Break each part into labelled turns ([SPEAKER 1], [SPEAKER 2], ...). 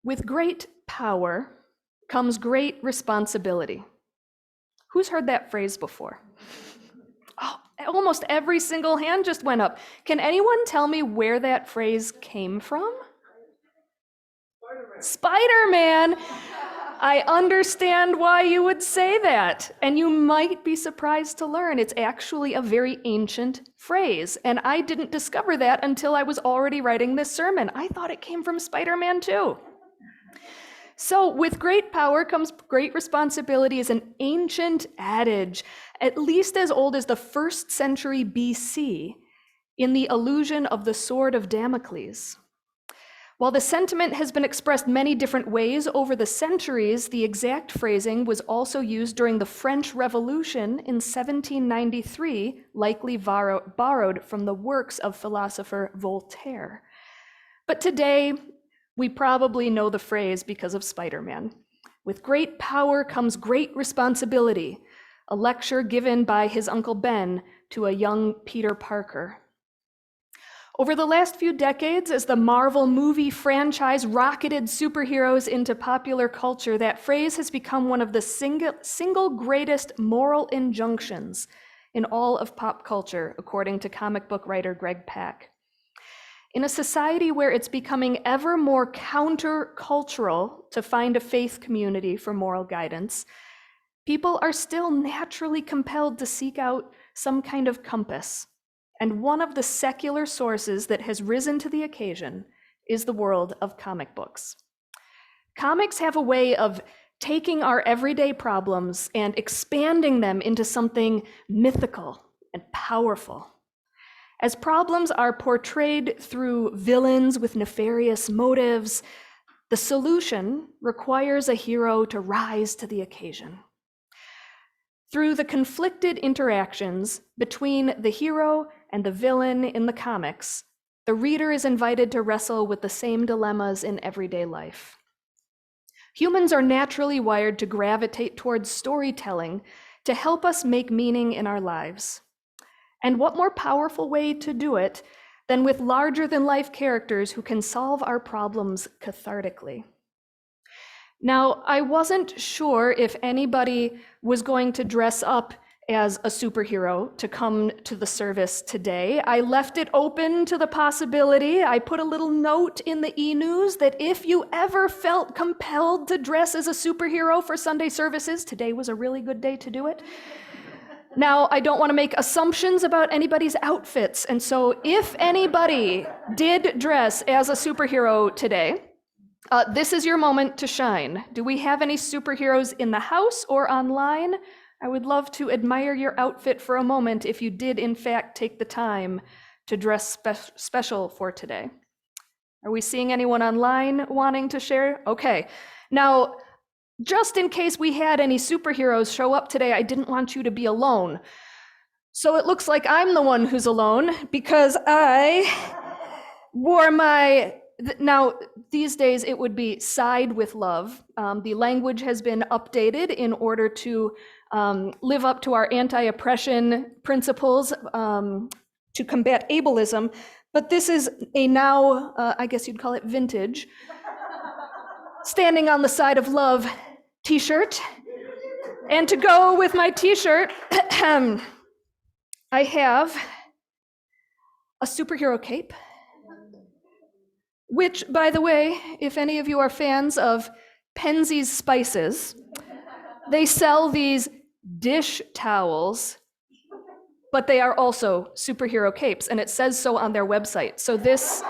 [SPEAKER 1] With great power comes great responsibility. Who's heard that phrase before? Oh, almost every single hand just went up. Can anyone tell me where that phrase came from? Spider-Man. I understand why you would say that, and you might be surprised to learn it's actually a very ancient phrase, and I didn't discover that until I was already writing this sermon. I thought it came from Spider-Man too. So, with great power comes great responsibility is an ancient adage, at least as old as the 1st century BC, in the allusion of the sword of Damocles. While the sentiment has been expressed many different ways over the centuries, the exact phrasing was also used during the French Revolution in 1793, likely borrowed from the works of philosopher Voltaire. But today, we probably know the phrase because of Spider-Man. With great power comes great responsibility, a lecture given by his Uncle Ben to a young Peter Parker. Over the last few decades, as the Marvel movie franchise rocketed superheroes into popular culture, that phrase has become one of the single greatest moral injunctions in all of pop culture, according to comic book writer Greg Pak. In a society where it's becoming ever more counter-cultural to find a faith community for moral guidance, people are still naturally compelled to seek out some kind of compass. And one of the secular sources that has risen to the occasion is the world of comic books. Comics have a way of taking our everyday problems and expanding them into something mythical and powerful. As problems are portrayed through villains with nefarious motives, the solution requires a hero to rise to the occasion. Through the conflicted interactions between the hero and the villain in the comics, the reader is invited to wrestle with the same dilemmas in everyday life. Humans are naturally wired to gravitate towards storytelling to help us make meaning in our lives. And what more powerful way to do it than with larger-than-life characters who can solve our problems cathartically? Now, I wasn't sure if anybody was going to dress up as a superhero to come to the service today. I left it open to the possibility. I put a little note in the e-news that if you ever felt compelled to dress as a superhero for Sunday services, today was a really good day to do it. Now, I don't want to make assumptions about anybody's outfits, and so if anybody did dress as a superhero today, this is your moment to shine. Do we have any superheroes in the house or online? I would love to admire your outfit for a moment if you did in fact take the time to dress special for today. Are we seeing anyone online wanting to share? Okay. Now, just in case we had any superheroes show up today, I didn't want you to be alone. So it looks like I'm the one who's alone because I wore my... Now, these days it would be side with love. The language has been updated in order to live up to our anti-oppression principles to combat ableism. But this is a now, I guess you'd call it vintage, standing on the side of love t-shirt. And to go with my t-shirt, I have a superhero cape. Which, by the way, if any of you are fans of Penzeys Spices, they sell these dish towels, but they are also superhero capes, and it says so on their website. So this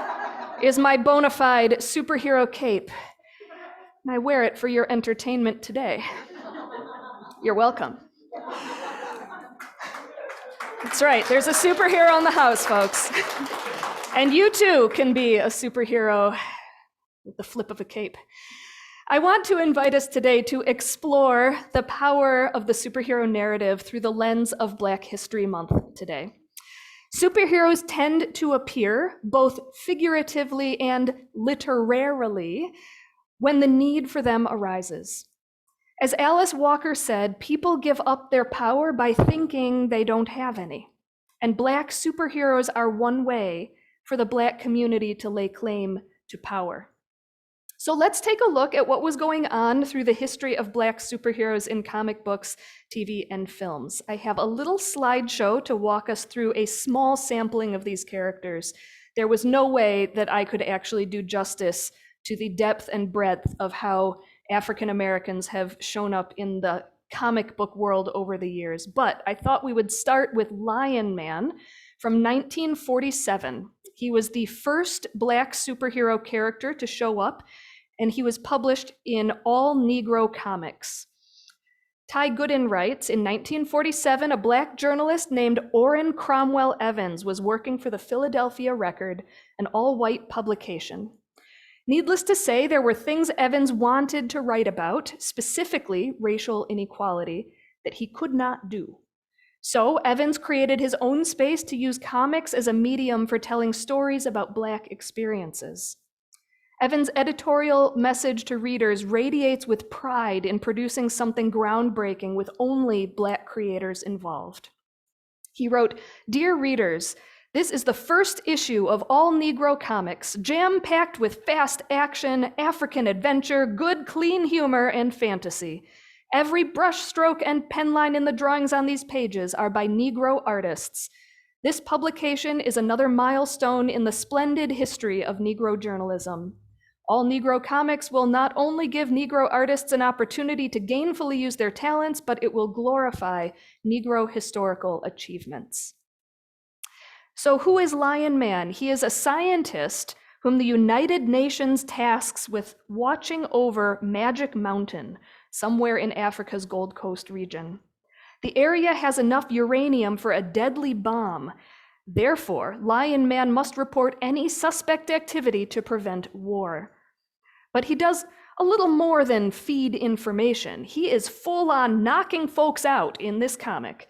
[SPEAKER 1] is my bona fide superhero cape, and I wear it for your entertainment today. You're welcome. That's right, there's a superhero in the house, folks. And you too can be a superhero with the flip of a cape. I want to invite us today to explore the power of the superhero narrative through the lens of Black History Month today. Superheroes tend to appear both figuratively and literarily when the need for them arises. As Alice Walker said, people give up their power by thinking they don't have any. And Black superheroes are one way for the Black community to lay claim to power. So let's take a look at what was going on through the history of Black superheroes in comic books, TV, and films. I have a little slideshow to walk us through a small sampling of these characters. There was no way that I could actually do justice to the depth and breadth of how African Americans have shown up in the comic book world over the years. But I thought we would start with Lion Man from 1947. He was the first Black superhero character to show up, and he was published in all Negro comics. Ty Gooden writes, in 1947, a Black journalist named Orrin Cromwell Evans was working for the Philadelphia Record, an all-white publication. Needless to say, there were things Evans wanted to write about, specifically racial inequality, that he could not do. So Evans created his own space to use comics as a medium for telling stories about Black experiences. Evans' editorial message to readers radiates with pride in producing something groundbreaking with only Black creators involved. He wrote, "Dear readers, this is the first issue of all Negro comics, jam-packed with fast action, African adventure, good, clean humor, and fantasy. Every brushstroke and penline in the drawings on these pages are by Negro artists. This publication is another milestone in the splendid history of Negro journalism. All Negro comics will not only give Negro artists an opportunity to gainfully use their talents, but it will glorify Negro historical achievements." So who is Lion Man? He is a scientist whom the United Nations tasks with watching over Magic Mountain, somewhere in Africa's Gold Coast region. The area has enough uranium for a deadly bomb. Therefore, Lion Man must report any suspect activity to prevent war. But he does a little more than feed information. He is full on knocking folks out in this comic.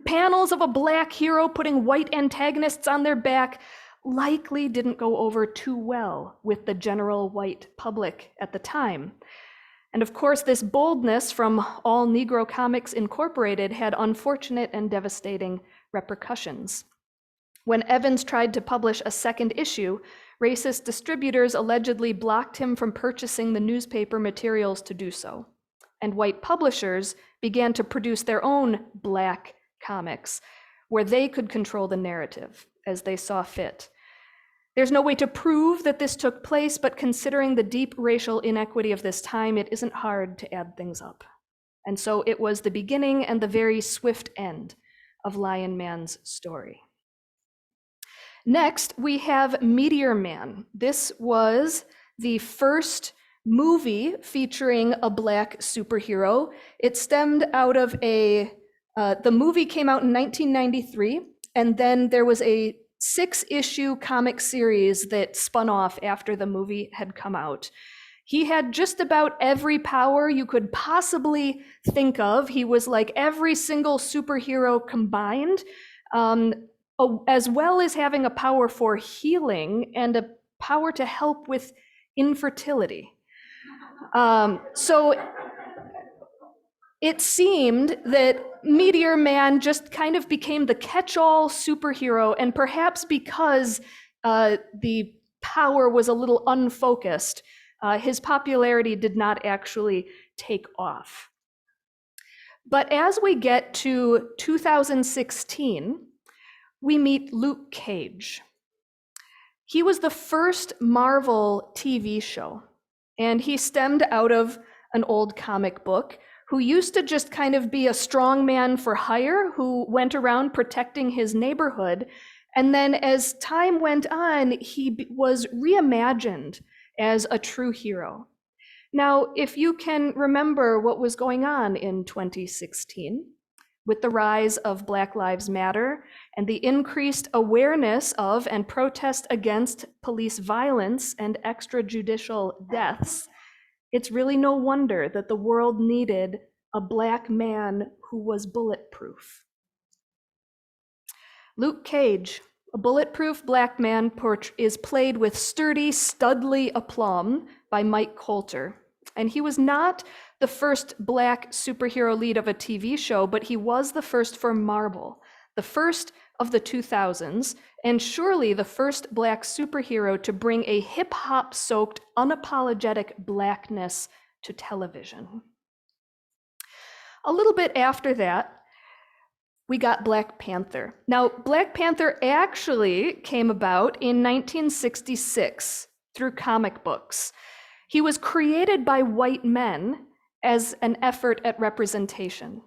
[SPEAKER 1] Panels of a Black hero putting white antagonists on their back likely didn't go over too well with the general white public at the time. And of course, this boldness from All Negro Comics Incorporated had unfortunate and devastating repercussions. When Evans tried to publish a second issue, racist distributors allegedly blocked him from purchasing the newspaper materials to do so. And white publishers began to produce their own Black comics, where they could control the narrative as they saw fit. There's no way to prove that this took place, but considering the deep racial inequity of this time, it isn't hard to add things up. And so it was the beginning and the very swift end of Lion Man's story. Next, we have Meteor Man. This was the first movie featuring a Black superhero. It stemmed out of the movie came out in 1993, and then there was a 6-issue comic series that spun off after the movie had come out. He had just about every power you could possibly think of. He was like every single superhero combined, as well as having a power for healing and a power to help with infertility. So it seemed that Meteor Man just kind of became the catch-all superhero, and perhaps because the power was a little unfocused, his popularity did not actually take off. But as we get to 2016, we meet Luke Cage. He was the first Marvel TV show, and he stemmed out of an old comic book who used to just kind of be a strong man for hire who went around protecting his neighborhood. And then as time went on, he was reimagined as a true hero. Now, if you can remember what was going on in 2016, with the rise of Black Lives Matter and the increased awareness of and protest against police violence and extrajudicial deaths, it's really no wonder that the world needed a Black man who was bulletproof. Luke Cage, a bulletproof Black man, is played with sturdy, studly aplomb by Mike Colter. And he was not the first Black superhero lead of a TV show, but he was the first for Marvel, the first of the 2000s, and surely the first Black superhero to bring a hip-hop soaked, unapologetic Blackness to television. A little bit after that, we got Black Panther. Now, Black Panther actually came about in 1966 through comic books. He was created by white men as an effort at representation.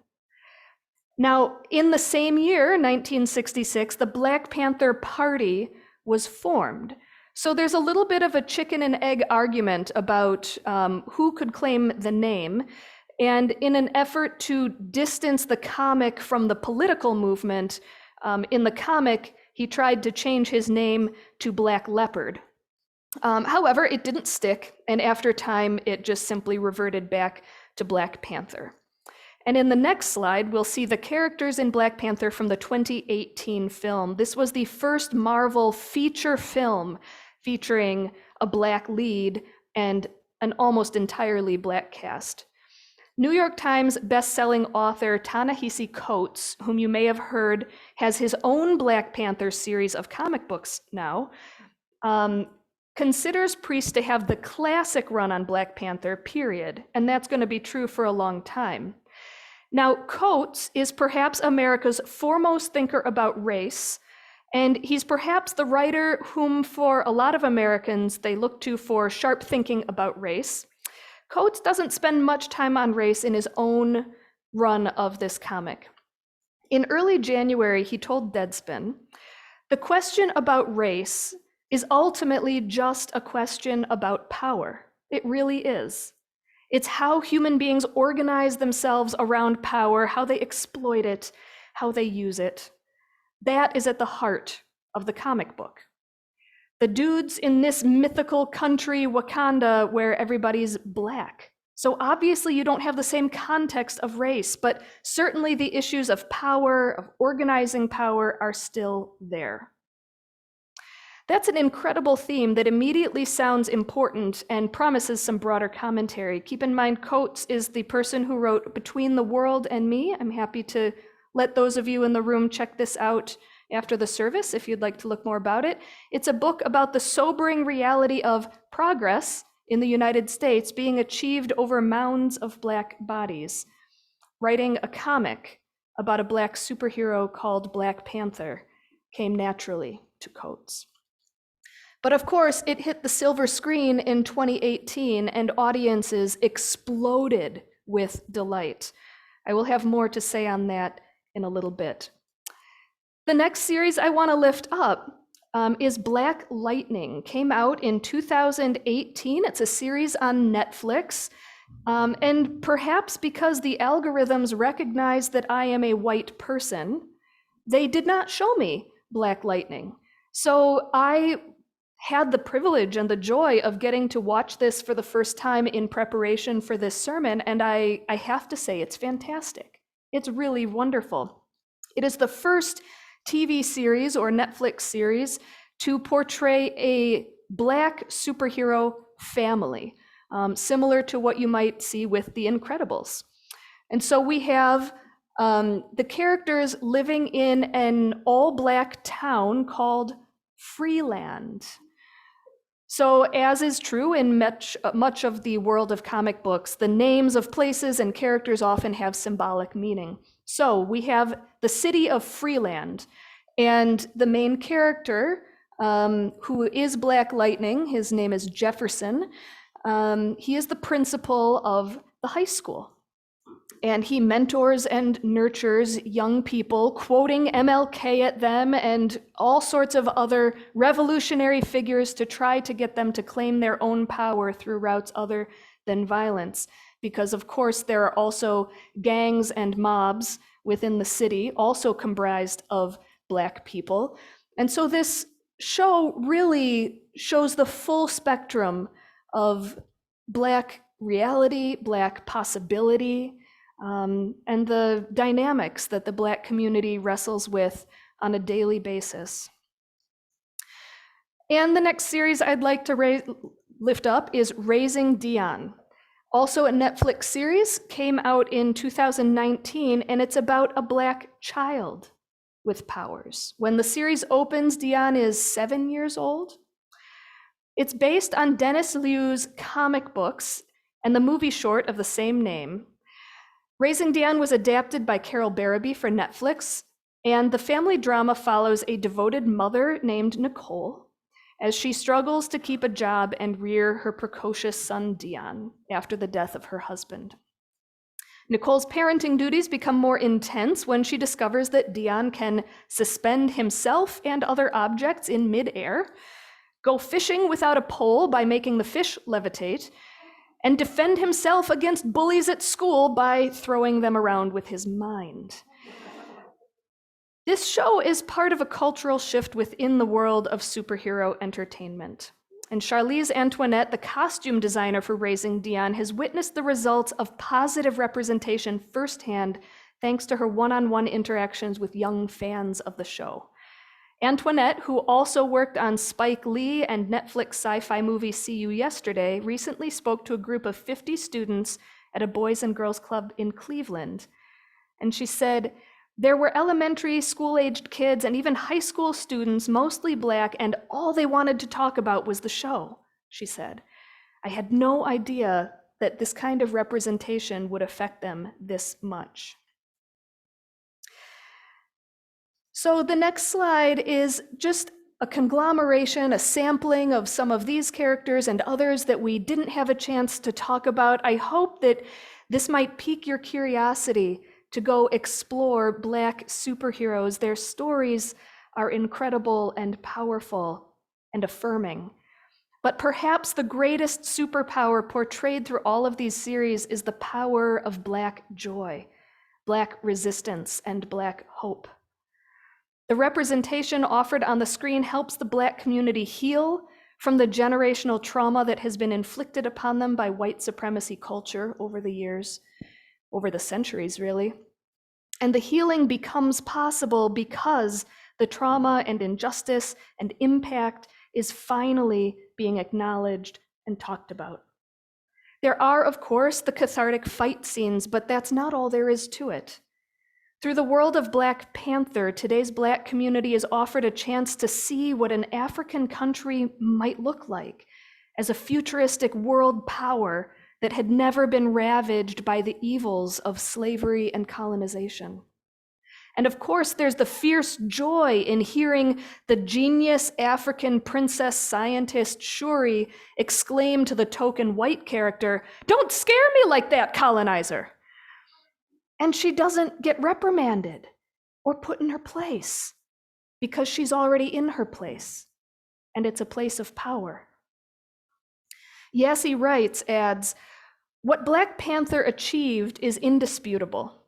[SPEAKER 1] Now, in the same year, 1966, the Black Panther Party was formed. So there's a little bit of a chicken and egg argument about who could claim the name. And in an effort to distance the comic from the political movement, in the comic, he tried to change his name to Black Leopard. However, it didn't stick, and after time, it just simply reverted back to Black Panther. And in the next slide, we'll see the characters in Black Panther from the 2018 film. This was the first Marvel feature film featuring a Black lead and an almost entirely Black cast. New York Times best-selling author Ta-Nehisi Coates, whom you may have heard, has his own Black Panther series of comic books now, considers Priest to have the classic run on Black Panther, period, and that's going to be true for a long time. Now, Coates is perhaps America's foremost thinker about race, and he's perhaps the writer whom, for a lot of Americans, they look to for sharp thinking about race. Coates doesn't spend much time on race in his own run of this comic. In early January, he told Deadspin, "The question about race is ultimately just a question about power. It really is. It's how human beings organize themselves around power, how they exploit it, how they use it. That is at the heart of the comic book. The dudes in this mythical country, Wakanda, where everybody's Black. So obviously you don't have the same context of race, but certainly the issues of power, of organizing power, are still there." That's an incredible theme that immediately sounds important and promises some broader commentary. Keep in mind, Coates is the person who wrote Between the World and Me. I'm happy to let those of you in the room check this out after the service if you'd like to look more about it. It's a book about the sobering reality of progress in the United States being achieved over mounds of Black bodies. Writing a comic about a Black superhero called Black Panther came naturally to Coates. But of course, it hit the silver screen in 2018 and audiences exploded with delight. I will have more to say on that in a little bit. The next series I want to lift up is Black Lightning. Came out in 2018. It's a series on Netflix. And perhaps because the algorithms recognize that I am a white person, they did not show me Black Lightning. So I had the privilege and the joy of getting to watch this for the first time in preparation for this sermon, and I have to say it's fantastic. It's really wonderful. It is the first TV series or Netflix series to portray a Black superhero family, similar to what you might see with The Incredibles. And so we have the characters living in an all-Black town called Freeland. So as is true in much of the world of comic books, the names of places and characters often have symbolic meaning. So we have the city of Freeland, and the main character, who is Black Lightning, his name is Jefferson, he is the principal of the high school. And he mentors and nurtures young people, quoting MLK at them and all sorts of other revolutionary figures to try to get them to claim their own power through routes other than violence. Because of course there are also gangs and mobs within the city, also comprised of Black people. And so this show really shows the full spectrum of Black reality, Black possibility, and the dynamics that the Black community wrestles with on a daily basis. And the next series I'd like to lift up is Raising Dion. Also a Netflix series, came out in 2019, and it's about a Black child with powers. When the series opens, Dion is 7 years old. It's based on Dennis Liu's comic books and the movie short of the same name. Raising Dion was adapted by Carol Barabee for Netflix, and the family drama follows a devoted mother named Nicole as she struggles to keep a job and rear her precocious son Dion after the death of her husband. Nicole's parenting duties become more intense when she discovers that Dion can suspend himself and other objects in midair, go fishing without a pole by making the fish levitate, and defend himself against bullies at school by throwing them around with his mind. This show is part of a cultural shift within the world of superhero entertainment. And Charlize Antoinette, the costume designer for Raising Dion, has witnessed the results of positive representation firsthand thanks to her one-on-one interactions with young fans of the show. Antoinette, who also worked on Spike Lee and Netflix sci-fi movie See You Yesterday, recently spoke to a group of 50 students at a Boys and Girls Club in Cleveland. And she said, "There were elementary school-aged kids and even high school students, mostly Black, and all they wanted to talk about was the show," she said. "I had no idea that this kind of representation would affect them this much." So the next slide is just a conglomeration, a sampling of some of these characters and others that we didn't have a chance to talk about. I hope that this might pique your curiosity to go explore Black superheroes. Their stories are incredible and powerful and affirming. But perhaps the greatest superpower portrayed through all of these series is the power of Black joy, Black resistance, and Black hope. The representation offered on the screen helps the Black community heal from the generational trauma that has been inflicted upon them by white supremacy culture over the years, over the centuries, really. And the healing becomes possible because the trauma and injustice and impact is finally being acknowledged and talked about. There are, of course, the cathartic fight scenes, but that's not all there is to it. Through the world of Black Panther, today's Black community is offered a chance to see what an African country might look like as a futuristic world power that had never been ravaged by the evils of slavery and colonization. And of course, there's the fierce joy in hearing the genius African princess scientist Shuri exclaim to the token white character, "Don't scare me like that, colonizer!" And she doesn't get reprimanded or put in her place because she's already in her place, and it's a place of power. Yassi Wrights adds, "What Black Panther achieved is indisputable.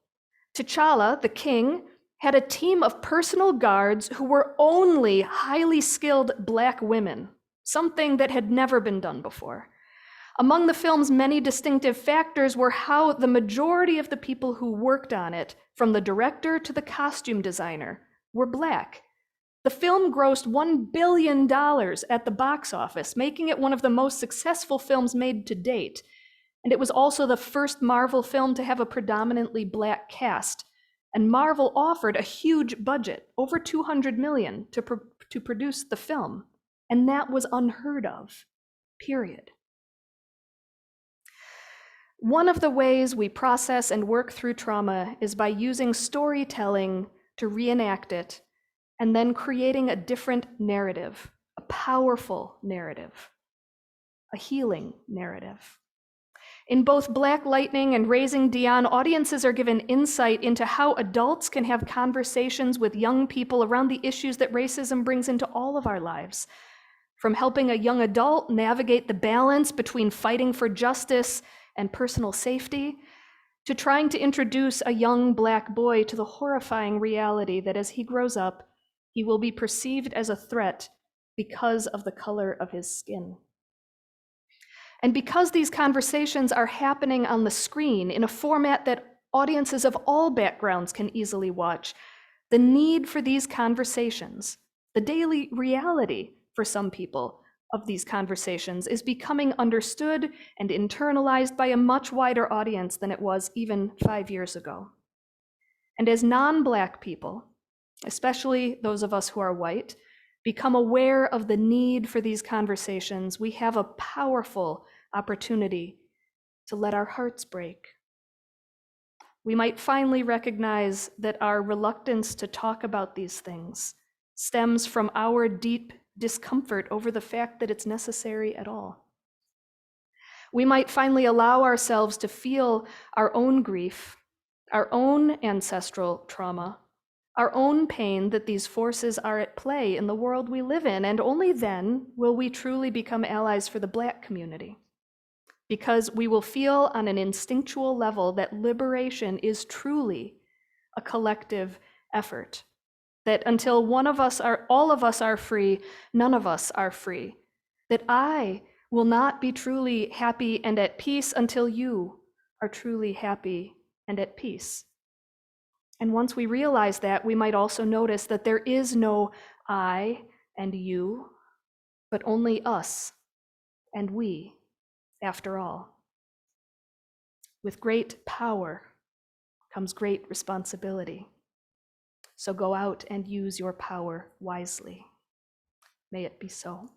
[SPEAKER 1] T'Challa, the king, had a team of personal guards who were only highly skilled Black women, something that had never been done before. Among the film's many distinctive factors were how the majority of the people who worked on it, from the director to the costume designer, were Black. The film grossed $1 billion at the box office, making it one of the most successful films made to date. And it was also the first Marvel film to have a predominantly Black cast. And Marvel offered a huge budget, over $200 million, to produce the film. And that was unheard of, period." One of the ways we process and work through trauma is by using storytelling to reenact it, and then creating a different narrative, a powerful narrative, a healing narrative. In both Black Lightning and Raising Dion, audiences are given insight into how adults can have conversations with young people around the issues that racism brings into all of our lives. From helping a young adult navigate the balance between fighting for justice and personal safety, to trying to introduce a young Black boy to the horrifying reality that as he grows up, he will be perceived as a threat because of the color of his skin. And because these conversations are happening on the screen in a format that audiences of all backgrounds can easily watch, the need for these conversations, the daily reality for some people, of these conversations is becoming understood and internalized by a much wider audience than it was even 5 years ago. And as non-Black people, especially those of us who are white, become aware of the need for these conversations, we have a powerful opportunity to let our hearts break. We might finally recognize that our reluctance to talk about these things stems from our deep discomfort over the fact that it's necessary at all. We might finally allow ourselves to feel our own grief, our own ancestral trauma, our own pain that these forces are at play in the world we live in, and only then will we truly become allies for the Black community. Because we will feel on an instinctual level that liberation is truly a collective effort. That until all of us are free, none of us are free. That I will not be truly happy and at peace until you are truly happy and at peace. And once we realize that, we might also notice that there is no I and you, but only us and we, after all. With great power comes great responsibility. So go out and use your power wisely. May it be so.